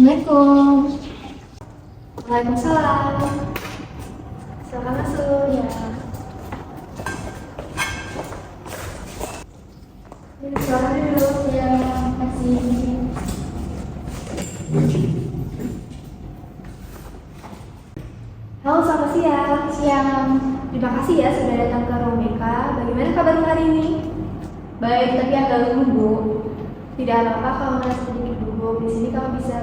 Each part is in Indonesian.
Assalamualaikum. Waalaikumsalam. Silakan masuk ya. Silakan dulu ya. Makasih. Halo, selamat siang. Siang. Terima kasih ya sudah datang ke ruang BK. Bagaimana kabar hari ini? Baik, tapi agak gugup. Tidak apa-apa kalau merasa sedikit gugup. Di sini kamu bisa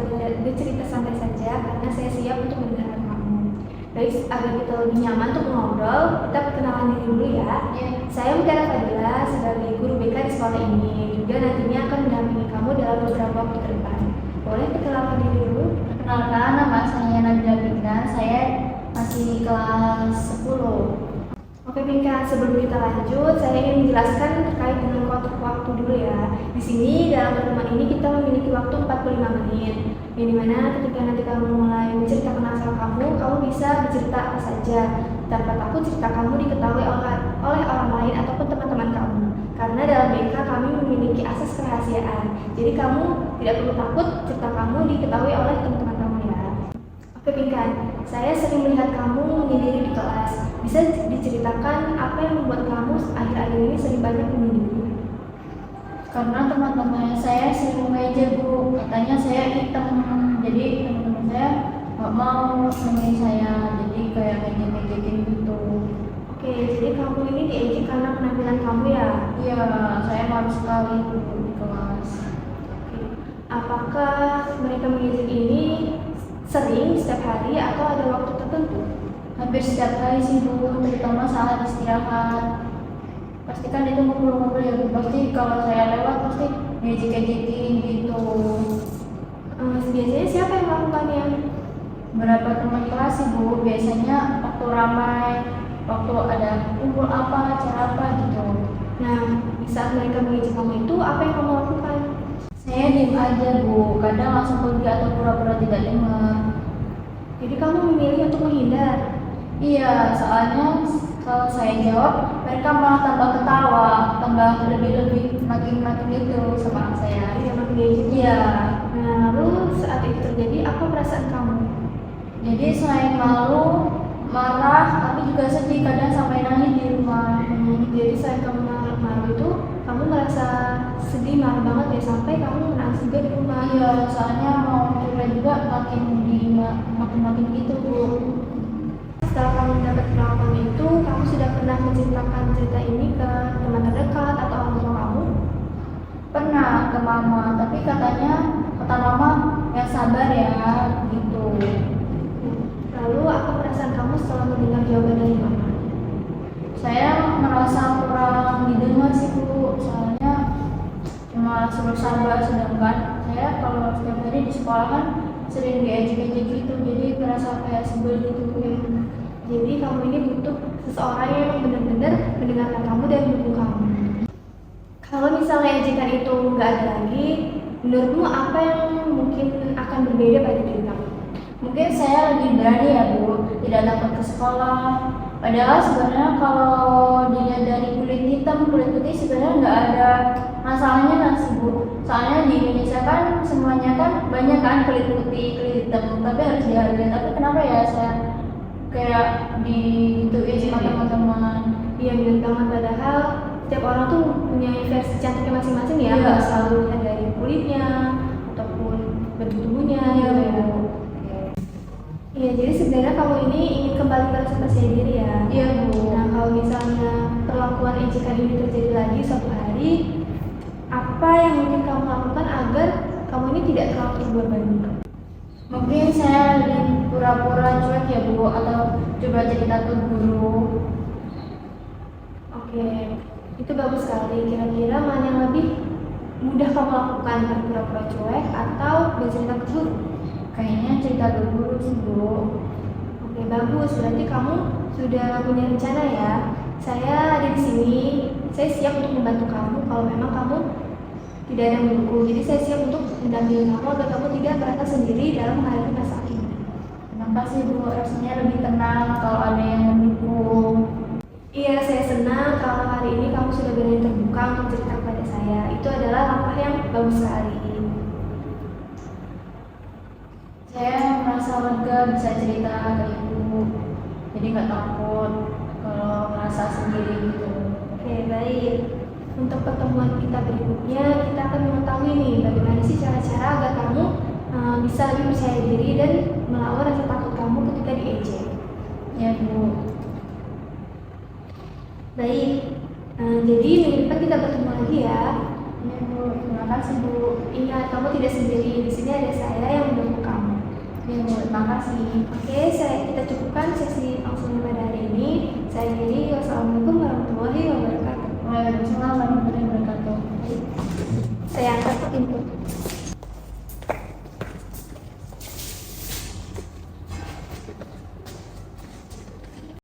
bercerita santai saja karena saya siap untuk mendengarkan kamu. Baik, agar kita lebih nyaman untuk mengobrol, kita perkenalan diri dulu ya. Saya Mutiara Fadila sebagai guru BK di sekolah ini. Juga nantinya akan mendampingi kamu dalam beberapa waktu ke depan. Boleh perkenalan diri dulu? Perkenalkan, nama saya Nabila Pinkan. Saya masih kelas 10. Oke Pinkan, sebelum kita lanjut, saya ingin menjelaskan terkait dengan waktu dulu ya. Di sini dalam pertemuan ini kita memiliki waktu 45 menit. Yang dimana ketika nanti kamu mulai menceritakan asal kamu bisa bercerita apa saja tanpa takut cerita kamu diketahui oleh orang lain ataupun teman-teman kamu. Karena dalam BK kami memiliki asas kerahasiaan. Jadi kamu tidak perlu takut cerita kamu diketahui oleh teman-teman kamu ya. Oke Pinkan, saya sering melihat kamu menyendiri di kelas. Bisa diceritakan apa yang membuat kamu akhir-akhir ini sering banyak menyendiri? Karena teman-teman saya sering ngejejer, Bu. Katanya saya hitam. Jadi teman-teman saya nggak mau nemenin saya. Jadi kayak ngejek-ngejekin gitu. Oke, jadi kamu ini diejek karena penampilan kamu ya? Iya, saya malu sekali Bu di kelas. Oke. Apakah mereka mengejek ini sering setiap hari atau ada waktu tertentu? Hampir setiap hari sih Bu, terutama saat istirahat. Pasti kan itu ngumpul-ngumpul ya Bu. Pasti kalau saya lewat pasti ngejek-ngejekin gitu. Biasanya siapa yang melakukannya? Berapa teman kelas sih Bu, biasanya waktu ramai, waktu ada kumpul apa, acara apa gitu. Nah, di saat mereka mengejek kamu itu, apa yang kamu lakukan? Saya diem aja Bu, kadang langsung pergi atau pura-pura tidak dengar. Jadi kamu memilih untuk menghindar? Iya, soalnya kalau saya jawab, mereka malah tambah ketawa, tambah lebih-lebih makin-makin gitu sama saya. Iya, makin diejek. Iya. Nah, lalu saat itu terjadi, apa perasaan kamu? Jadi selain malu, marah, tapi juga sedih, kadang sampai nangis di rumah. Jadi saat kamu malu itu, kamu merasa sedih, marah banget ya, sampai kamu menangis juga di rumah. Iya, soalnya mau curhat juga makin gitu Bu. Setelah kamu mendapat perlakuan itu, kamu sudah pernah menceritakan cerita ini ke teman terdekat atau orang tua kamu? Pernah ke mama, tapi katanya kata mama yang sabar ya gitu. Lalu apa perasaan kamu setelah mendengar jawaban dari mama? Saya merasa kurang didengar sih Bu, soalnya cuma suruh sabar, sedangkan saya kalau setiap hari di sekolah kan sering diejek-ejek gitu, jadi merasa kayak sebel gitu. Jadi kamu ini butuh seseorang yang benar-benar mendengarkan kamu dan mendukung kamu. Kalau misalnya ejekan itu nggak ada lagi, menurutmu apa yang mungkin akan berbeda pada diri kamu? Mungkin saya lebih berani ya Bu, tidak takut ke sekolah. Padahal sebenarnya kalau dilihat dari kulit hitam, kulit putih sebenarnya nggak ada masalahnya kan sih Bu. Soalnya di Indonesia kan semuanya kan banyak kan kulit putih, kulit hitam, tapi harus dihargai. Tapi kenapa ya saya kayak digituin sama teman-teman? Iya benar banget, padahal setiap orang tuh punya versi cantiknya masing-masing ya, Iya. nggak selalu lihat dari kulitnya ataupun bentuk tubuhnya Iya, gitu ya. Bu. Iya, jadi sebenarnya kamu ini ingin kembali merasa percaya diri ya. Iya Bu. Nah, kalau misalnya perlakuan ejekan ini terjadi lagi suatu hari, apa yang mungkin kamu lakukan agar kamu ini tidak terlalu terbebani? Mungkin saya lebih pura-pura cuek ya Bu, atau coba cerita ke guru. Oke, itu bagus sekali. Kira-kira mana yang lebih mudah kamu lakukan, berpura-pura cuek atau bercerita ke guru? Kayaknya cerita ke guru sih Bu. Oke, bagus. Berarti kamu sudah punya rencana ya. Saya ada di sini. Saya siap untuk membantu kamu kalau memang kamu tidak ada yang mendukung. Jadi saya siap untuk mendampingi kamu agar kamu tidak merasa sendiri dalam menghadapi masalah ini. Terima kasih Bu, rasanya lebih tenang kalau ada yang mendukung. Iya, saya senang kalau hari ini kamu sudah berani terbuka untuk cerita kepada saya. Itu adalah langkah yang bagus sekali. bisa cerita ke ibu, jadi nggak takut kalau merasa sendiri gitu. Oke, baik. Untuk pertemuan kita berikutnya, kita akan mengetahui nih bagaimana sih cara-cara agar kamu bisa lebih percaya diri dan melawan rasa takut kamu ketika diejek. Ya Bu. Baik, jadi minggu depan kita bertemu lagi ya. Ya Bu, terima kasih Bu. Ingat, kamu tidak sendiri. Di sini ada saya yang mendukung kamu. Ya Bu, terima kasih. Oke, kita cukupkan sesi langsung pada hari ini. Saya Giri,